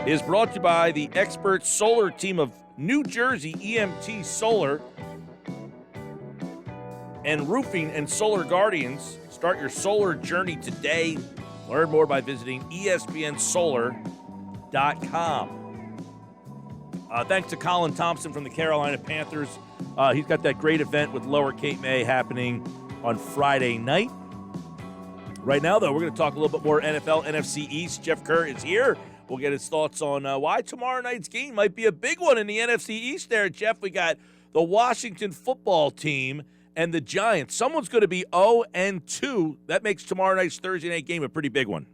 is brought to you by the expert solar team of New Jersey EMT Solar and Roofing and Solar Guardians. Start your solar journey today. Learn more by visiting espnsolar.com. Thanks to Colin Thompson from the Carolina Panthers. He's got that great event with Lower Cape May happening on Friday night. Right now, though, we're going to talk a little bit more NFL, NFC East. Jeff Kerr is here. We'll get his thoughts on why tomorrow night's game might be a big one in the NFC East there. Jeff, we got the Washington football team and the Giants. Someone's going to be 0-2. That makes tomorrow night's Thursday night game a pretty big one.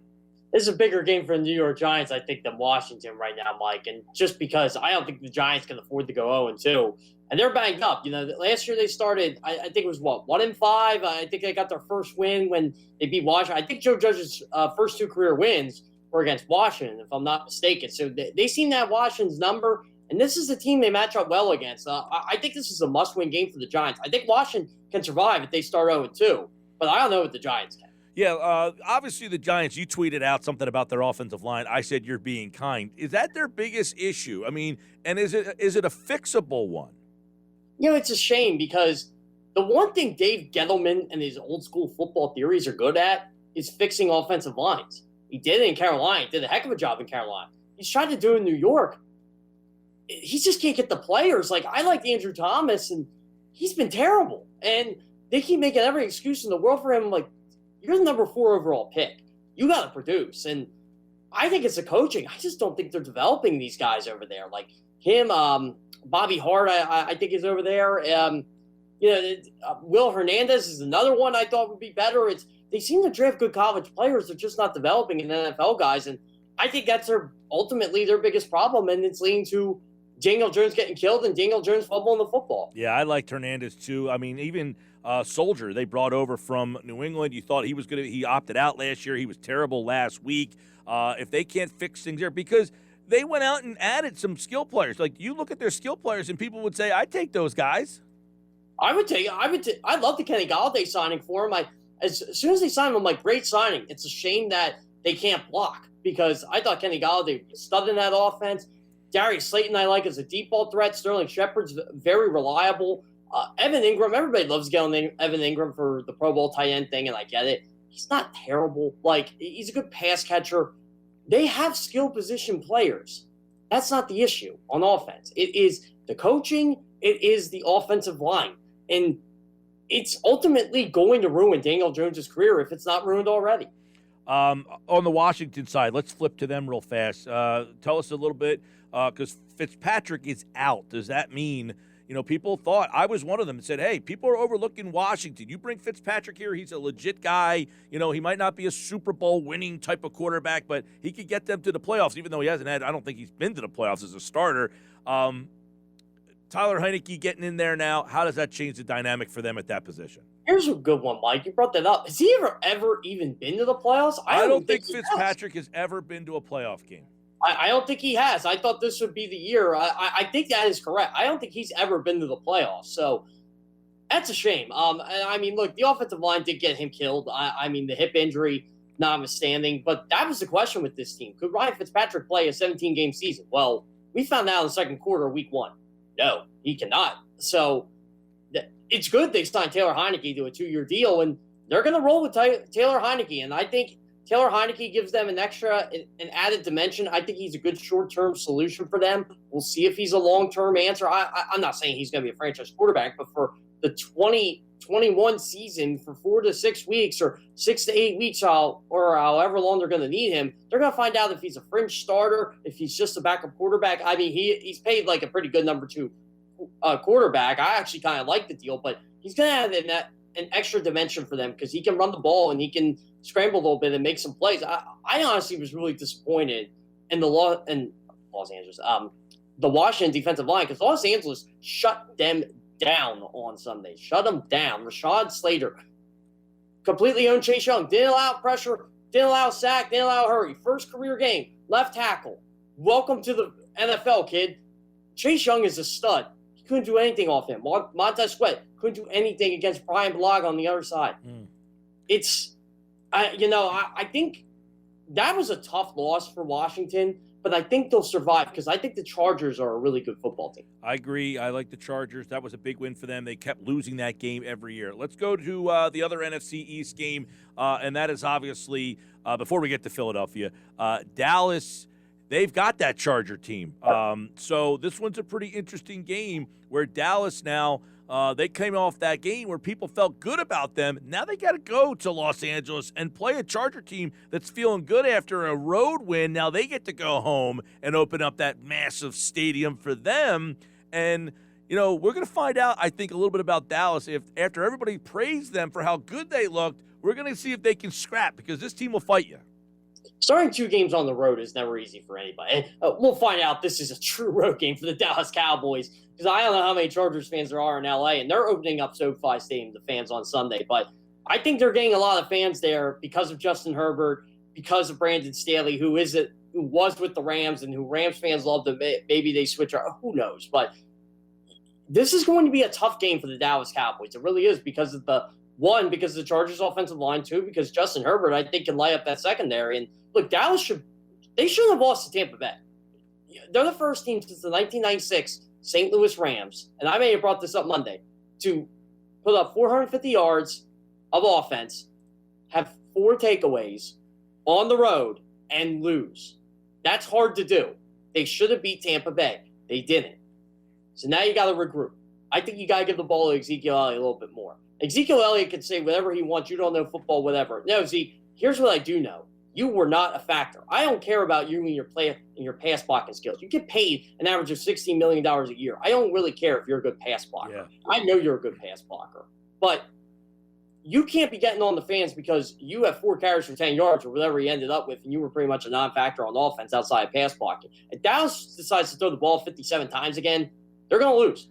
This is a bigger game for the New York Giants, I think, than Washington right now, Mike. And just because I don't think the Giants can afford to go 0-2. And they're banged up. You know, last year they started, I think it was, 1-5? I think they got their first win when they beat Washington. I think Joe Judge's first two career wins were against Washington, if I'm not mistaken. So they seem to have Washington's number. And this is a team they match up well against. I think this is a must-win game for the Giants. I think Washington can survive if they start 0-2. But I don't know if the Giants can. Yeah, obviously the Giants, you tweeted out something about their offensive line. I said you're being kind. Is that their biggest issue? I mean, and is it a fixable one? You know, it's a shame because the one thing Dave Gettleman and his old school football theories are good at is fixing offensive lines. He did it in Carolina. He did a heck of a job in Carolina. He's tried to do it in New York. He just can't get the players. Like, I like Andrew Thomas, and he's been terrible. And they keep making every excuse in the world for him. I'm like, you're the number 4 overall pick. You got to produce. And I think it's the coaching. I just don't think they're developing these guys over there. Like him, Bobby Hart, I think is over there. Will Hernandez is another one I thought would be better. They seem to draft good college players. They're just not developing an NFL guys. And I think that's ultimately their biggest problem. And it's leading to Daniel Jones getting killed and Daniel Jones fumbling the football. Yeah, I liked Hernandez too. I mean, even Soldier, they brought over from New England. You thought he opted out last year. He was terrible last week. If they can't fix things there, because they went out and added some skill players. Like, you look at their skill players and people would say, I'd take those guys. I love the Kenny Galladay signing for him. As soon as they signed him, I'm like, great signing. It's a shame that they can't block because I thought Kenny Galladay was stud in that offense. Darius Slayton I like as a deep ball threat. Sterling Shepard's very reliable. Evan Ingram, everybody loves getting Evan Ingram for the Pro Bowl tight end thing, and I get it. He's not terrible. Like, he's a good pass catcher. They have skill position players. That's not the issue on offense. It is the coaching. It is the offensive line. And it's ultimately going to ruin Daniel Jones' career if it's not ruined already. On the Washington side, let's flip to them real fast. Tell us a little bit, because Fitzpatrick is out. Does that mean, people thought, I was one of them, and said, hey, people are overlooking Washington. You bring Fitzpatrick here, he's a legit guy. He might not be a Super Bowl winning type of quarterback, but he could get them to the playoffs, even though he hasn't I don't think he's been to the playoffs as a starter. Tyler Heineke getting in there now, how does that change the dynamic for them at that position? Here's a good one, Mike. You brought that up. Has he ever even been to the playoffs? I don't think Fitzpatrick has ever been to a playoff game. I don't think he has. I thought this would be the year. I think that is correct. I don't think he's ever been to the playoffs. So that's a shame. I mean, look, the offensive line did get him killed. I mean, the hip injury notwithstanding. But that was the question with this team. Could Ryan Fitzpatrick play a 17-game season? Well, we found out in the second quarter, week 1. No, he cannot. So it's good they signed Taylor Heineke to a 2-year deal, and they're going to roll with Taylor Heineke. And I think Taylor Heineke gives them an added dimension. I think he's a good short-term solution for them. We'll see if he's a long-term answer. I'm not saying he's going to be a franchise quarterback, but for the 2021 season, for 4 to 6 weeks or 6 to 8 weeks, or however long they're going to need him, they're going to find out if he's a fringe starter, if he's just a backup quarterback. I mean, he's paid like a pretty good number 2 quarterback. I actually kind of like the deal, but he's going to have an extra dimension for them because he can run the ball and he can scramble a little bit and make some plays. I honestly was really disappointed in the Los Angeles, the Washington defensive line, because Los Angeles shut them down on Sunday. Shut them down. Rashad Slater completely owned Chase Young. Didn't allow pressure. Didn't allow sack. Didn't allow hurry. First career game. Left tackle. Welcome to the NFL, kid. Chase Young is a stud. He couldn't do anything off him. Montez Sweat couldn't do anything against Brian Bulaga on the other side. I think that was a tough loss for Washington, but I think they'll survive because I think the Chargers are a really good football team. I agree. I like the Chargers. That was a big win for them. They kept losing that game every year. Let's go to the other NFC East game, and that is obviously, before we get to Philadelphia, Dallas. They've got that Charger team. So this one's a pretty interesting game where Dallas now, they came off that game where people felt good about them. Now they got to go to Los Angeles and play a Charger team that's feeling good after a road win. Now they get to go home and open up that massive stadium for them. And, we're going to find out, I think, a little bit about Dallas. If after everybody praised them for how good they looked, we're going to see if they can scrap because this team will fight you. Starting 2 games on the road is never easy for anybody. And we'll find out this is a true road game for the Dallas Cowboys because I don't know how many Chargers fans there are in LA, and they're opening up SoFi Stadium to fans on Sunday. But I think they're getting a lot of fans there because of Justin Herbert, because of Brandon Staley, who was with the Rams and who Rams fans love to maybe they switch. Who knows? But this is going to be a tough game for the Dallas Cowboys. It really is because of because of the Chargers' offensive line, 2, because Justin Herbert, I think, can light up that secondary. And look, Dallas shouldn't have lost to Tampa Bay. They're the first team since the 1996 St. Louis Rams, and I may have brought this up Monday, to put up 450 yards of offense, have 4 takeaways on the road, and lose. That's hard to do. They should have beat Tampa Bay. They didn't. So now you got to regroup. I think you got to give the ball to Ezekiel Elliott a little bit more. Ezekiel Elliott can say whatever he wants. You don't know football, whatever. No, Zeke, here's what I do know. You were not a factor. I don't care about you and your pass blocking skills. You get paid an average of $16 million a year. I don't really care if you're a good pass blocker. Yeah. I know you're a good pass blocker. But you can't be getting on the fans because you have 4 carries for 10 yards or whatever he ended up with, and you were pretty much a non-factor on offense outside of pass blocking. If Dallas decides to throw the ball 57 times again, they're going to lose.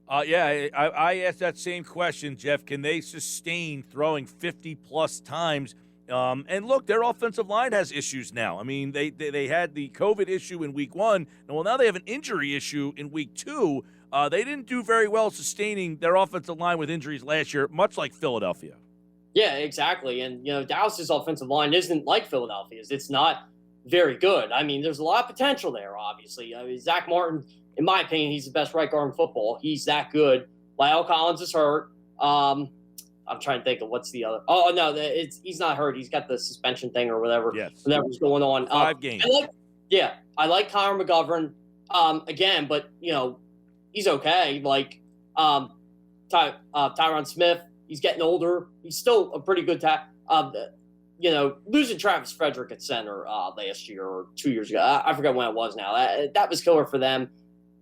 I asked that same question, Jeff. Can they sustain throwing 50-plus times? And look, their offensive line has issues now. I mean, they had the COVID issue in week 1. Well, now they have an injury issue in week 2. They didn't do very well sustaining their offensive line with injuries last year, much like Philadelphia. Yeah, exactly. And, Dallas's offensive line isn't like Philadelphia's. It's not very good. I mean, there's a lot of potential there, obviously. Zach Martin, in my opinion, he's the best right guard in football. He's that good. Lyle Collins is hurt. I'm trying to think of what's the other. Oh, no, he's not hurt. He's got the suspension thing or whatever. Yes. Whatever's going on. 5 games. I like Connor McGovern again, but, he's okay. Like Tyron Smith, he's getting older. He's still a pretty good losing Travis Frederick at center last year or 2 years ago. I forget when it was now. That was killer for them.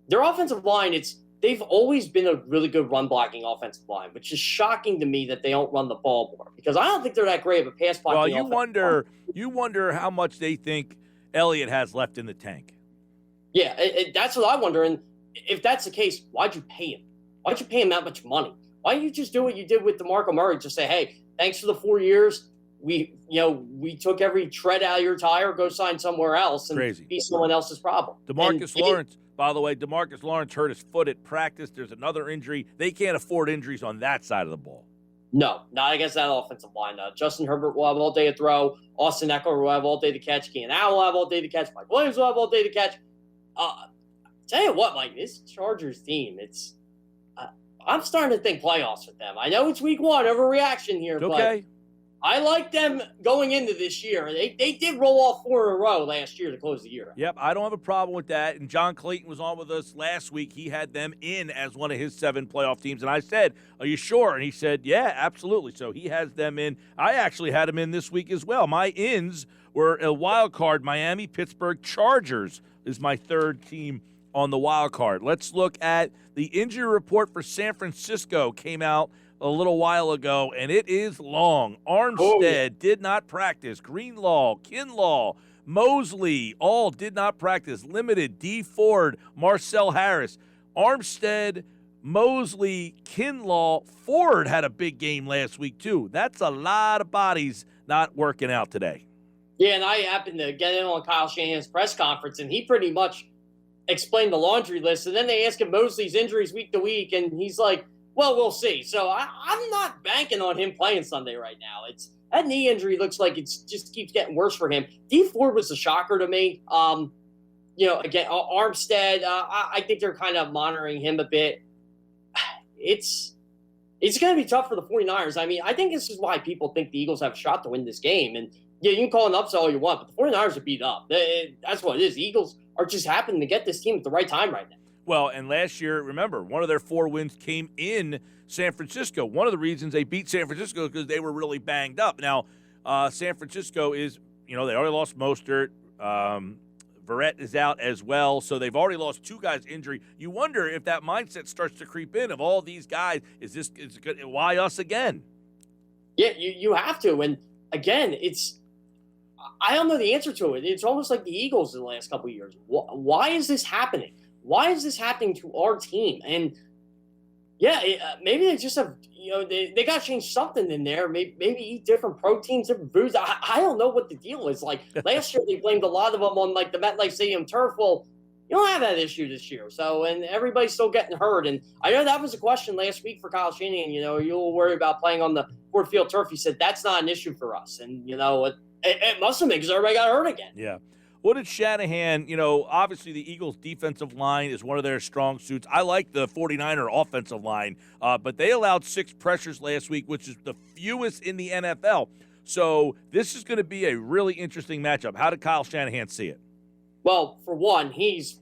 Their offensive line, they've always been a really good run blocking offensive line, which is shocking to me that they don't run the ball more because I don't think they're that great of a pass blocking. Well, you wonder how much they think Elliott has left in the tank. Yeah, that's what I wonder. And if that's the case, why'd you pay him? Why'd you pay him that much money? Why don't you just do what you did with DeMarco Murray? Just say, hey, thanks for the 4 years. We took every tread out of your tire. Go sign somewhere else and be someone else's problem. DeMarcus Lawrence. By the way, DeMarcus Lawrence hurt his foot at practice. There's another injury. They can't afford injuries on that side of the ball. No, not against that offensive line. Justin Herbert will have all day to throw. Austin Eckler will have all day to catch. Keenan Allen will have all day to catch. Mike Williams will have all day to catch. Tell you what, Mike, this Chargers team, I'm starting to think playoffs with them. I know it's week 1, overreaction here, but I like them going into this year. They did roll off 4 in a row last year to close the year. Yep, I don't have a problem with that. And John Clayton was on with us last week. He had them in as one of his 7 playoff teams. And I said, are you sure? And he said, yeah, absolutely. So he has them in. I actually had them in this week as well. My ins were a wild card. Miami, Pittsburgh, Chargers is my 3rd team on the wild card. Let's look at the injury report for San Francisco. Came out a little while ago, and it is long. Armstead did not practice. Greenlaw, Kinlaw, Mosley all did not practice. Limited, D. Ford, Marcel Harris. Armstead, Mosley, Kinlaw, Ford had a big game last week too. That's a lot of bodies not working out today. Yeah, and I happened to get in on Kyle Shanahan's press conference, and he pretty much explained the laundry list. And then they ask him Mosley's injuries week to week, and he's like, well, we'll see. So I'm not banking on him playing Sunday right now. that knee injury looks like it just keeps getting worse for him. D Ford was a shocker to me. Again, Armstead, I think they're kind of monitoring him a bit. It's going to be tough for the 49ers. I mean, I think this is why people think the Eagles have a shot to win this game. And yeah, you can call it upset all you want, but the 49ers are beat up. That's what it is. The Eagles are just happening to get this team at the right time right now. Well, and last year, remember, one of their 4 wins came in San Francisco. One of the reasons they beat San Francisco is because they were really banged up. Now, San Francisco is, they already lost Mostert. Verrett is out as well, so they've already lost 2 guys injury. You wonder if that mindset starts to creep in of all these guys. Is it good? Why us again? Yeah, you have to. And again, I don't know the answer to it. It's almost like the Eagles in the last couple of years. Why is this happening? Why is this happening to our team? And yeah, maybe they just have, they got to change something in there. Maybe eat different proteins, different foods. I don't know what the deal is. Like last year, they blamed a lot of them on like the MetLife Stadium turf. Well, you don't have that issue this year. So, and everybody's still getting hurt. And I know that was a question last week for Kyle Shanahan. You'll worry about playing on the Ford Field turf. He said, that's not an issue for us. And, it must have been because everybody got hurt again. Yeah. What did Shanahan, obviously the Eagles' defensive line is one of their strong suits. I like the 49er offensive line, but they allowed 6 pressures last week, which is the fewest in the NFL. So this is going to be a really interesting matchup. How did Kyle Shanahan see it? Well, for one, he's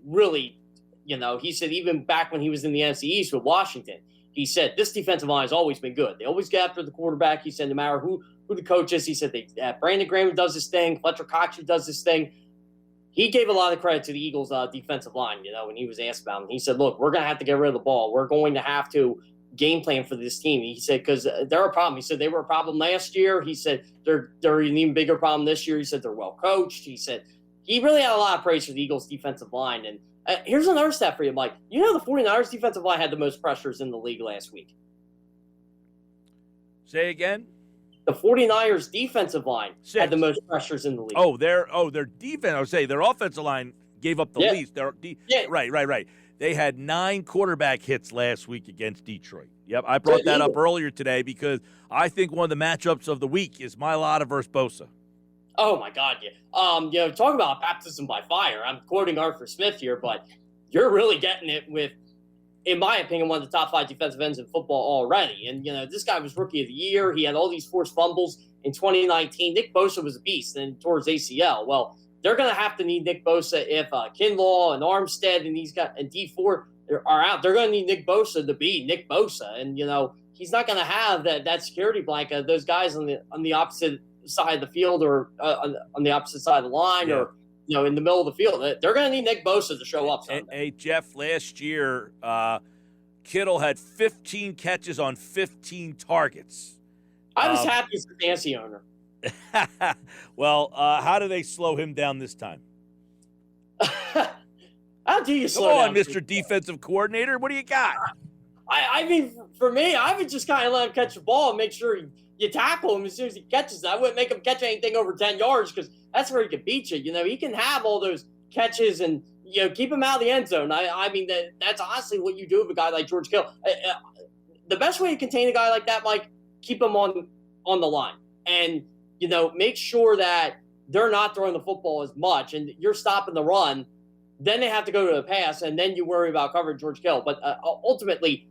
really, he said even back when he was in the NFC East with Washington, he said this defensive line has always been good. They always get after the quarterback. He said no matter who the coach is, he said Brandon Graham does his thing, Fletcher Cox does his thing. He gave a lot of credit to the Eagles' defensive line, when he was asked about him. He said, look, we're going to have to get rid of the ball. We're going to have to game plan for this team. He said, because they're a problem. He said they were a problem last year. He said they're an even bigger problem this year. He said they're well coached. He said he really had a lot of praise for the Eagles' defensive line. And here's another stat for you, Mike. The 49ers defensive line had the most pressures in the league last week. Say again? The 49ers defensive line had the most pressures in the league. Their defense, I would say their offensive line gave up the least. Right. They had 9 quarterback hits last week against Detroit. Yep, I brought that up earlier today because I think one of the matchups of the week is Mailata versus Bosa. Oh, my God, yeah. Talk about baptism by fire. I'm quoting Arthur Smith here, but you're really getting it with, in my opinion, one of the top 5 defensive ends in football already. And, this guy was Rookie of the Year. He had all these forced fumbles in 2019. Nick Bosa was a beast and towards ACL. Well, they're going to have to need Nick Bosa if Kinlaw and Armstead and these guys and D4 are out. They're going to need Nick Bosa to be Nick Bosa. And, he's not going to have that security blanket, those guys on the opposite side of the field or on the opposite side of the line or in the middle of the field. They're going to need Nick Bosa to show up Sunday. Hey, Jeff, last year, Kittle had 15 catches on 15 targets. I was happy as a fantasy owner. Well, how do they slow him down this time? How do you slow down? Come on, Mr. Defensive Coordinator. What do you got? I mean, for me, I would just kind of let him catch the ball and make sure you tackle him as soon as he catches it. I wouldn't make him catch anything over 10 yards because that's where he can beat you. He can have all those catches and, keep him out of the end zone. I mean, that's honestly what you do with a guy like George Kittle. The best way to contain a guy like that, Mike, keep him on the line. And, make sure that they're not throwing the football as much and you're stopping the run. Then they have to go to the pass, and then you worry about covering George Kittle. But ultimately,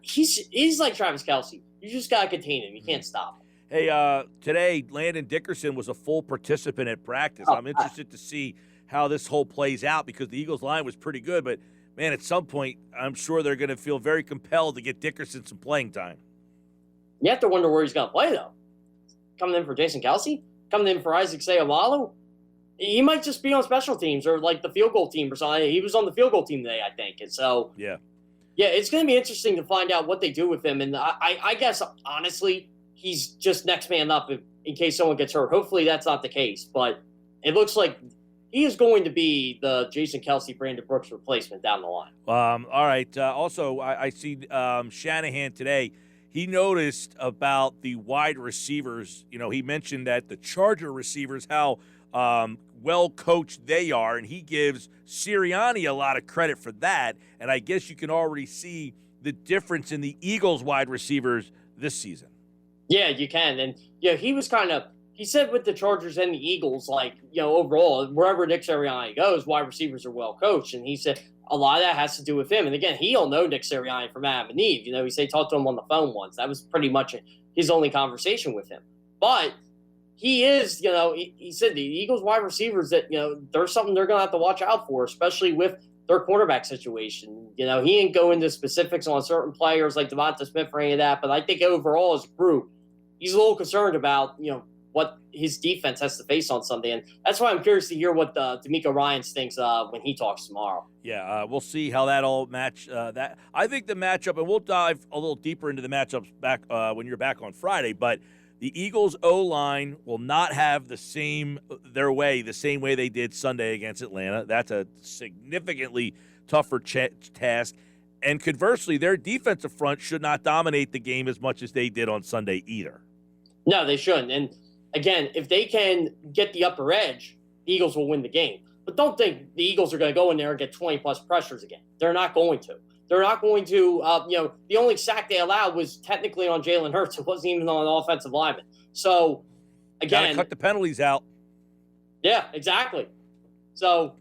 he's like Travis Kelce. You just got to contain him. You can't stop him. Hey, today, Landon Dickerson was a full participant at practice. I'm interested to see how this whole plays out because the Eagles line was pretty good. But, man, at some point, I'm sure they're going to feel very compelled to get Dickerson some playing time. You have to wonder where he's going to play, though. Coming in for Jason Kelce? Coming in for Isaac Seumalo? He might just be on special teams or like the field goal team or something. He was on the field goal team today, I think. And so, yeah, it's going to be interesting to find out what they do with him. And I guess, honestly, he's just next man up in case someone gets hurt. Hopefully that's not the case. But it looks like he is going to be the Jason Kelce, Brandon Brooks replacement down the line. All right. Also, I see Shanahan today. He noticed about the wide receivers. He mentioned that the Charger receivers, how well-coached they are, and he gives Sirianni a lot of credit for that. And I guess you can already see the difference in the Eagles wide receivers this season. Yeah, you can. And, he said with the Chargers and the Eagles, like, overall, wherever Nick Sirianni goes, wide receivers are well coached. And he said a lot of that has to do with him. And again, he'll know Nick Sirianni from Adam and Eve. He said he talked to him on the phone once. That was pretty much his only conversation with him. But he is, he said the Eagles wide receivers that, there's something they're going to have to watch out for, especially with their quarterback situation. He didn't go into specifics on certain players like Devonta Smith or any of that. But I think overall as a group, he's a little concerned about, what his defense has to face on Sunday. And that's why I'm curious to hear what D'Amico Ryans thinks when he talks tomorrow. Yeah, we'll see how that all match. I think the matchup, and we'll dive a little deeper into the matchups back when you're back on Friday, but the Eagles' O-line will not have the same way they did Sunday against Atlanta. That's a significantly tougher task. And conversely, their defensive front should not dominate the game as much as they did on Sunday either. No, they shouldn't. And again, if they can get the upper edge, the Eagles will win the game. But don't think the Eagles are going to go in there and get 20-plus pressures again. They're not going to. They're not going to, the only sack they allowed was technically on Jalen Hurts. It wasn't even on an offensive lineman. So, again. Got to cut the penalties out. Yeah, exactly. So,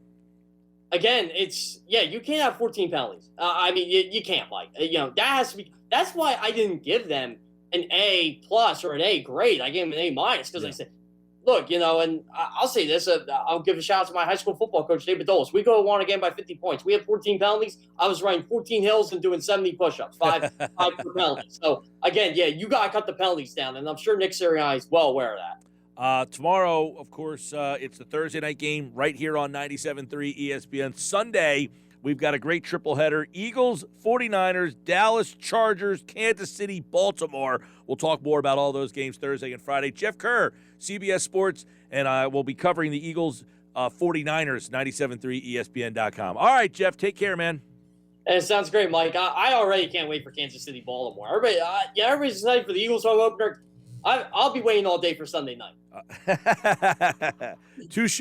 again, you can't have 14 penalties. You can't, Mike. That has to be, that's why I didn't give them an A+ or an A grade. I gave them an A- because I said, look, and I'll say this. I'll give a shout out to my high school football coach, David Dolis. We go won a game by 50 points. We had 14 penalties. I was running 14 hills and doing 70 push-ups, five per penalty. So, again, you got to cut the penalties down, and I'm sure Nick Sirianni is well aware of that. Tomorrow, of course, it's the Thursday night game right here on 97.3 ESPN. Sunday, we've got a great triple header. Eagles, 49ers, Dallas, Chargers, Kansas City, Baltimore. We'll talk more about all those games Thursday and Friday. Jeff Kerr, CBS Sports, and I will be covering the Eagles, 49ers, 97.3 ESPN.com. All right, Jeff, take care, man. And it sounds great, Mike. I already can't wait for Kansas City, Baltimore. Everybody's excited for the Eagles home opener. I'll be waiting all day for Sunday night. Touche.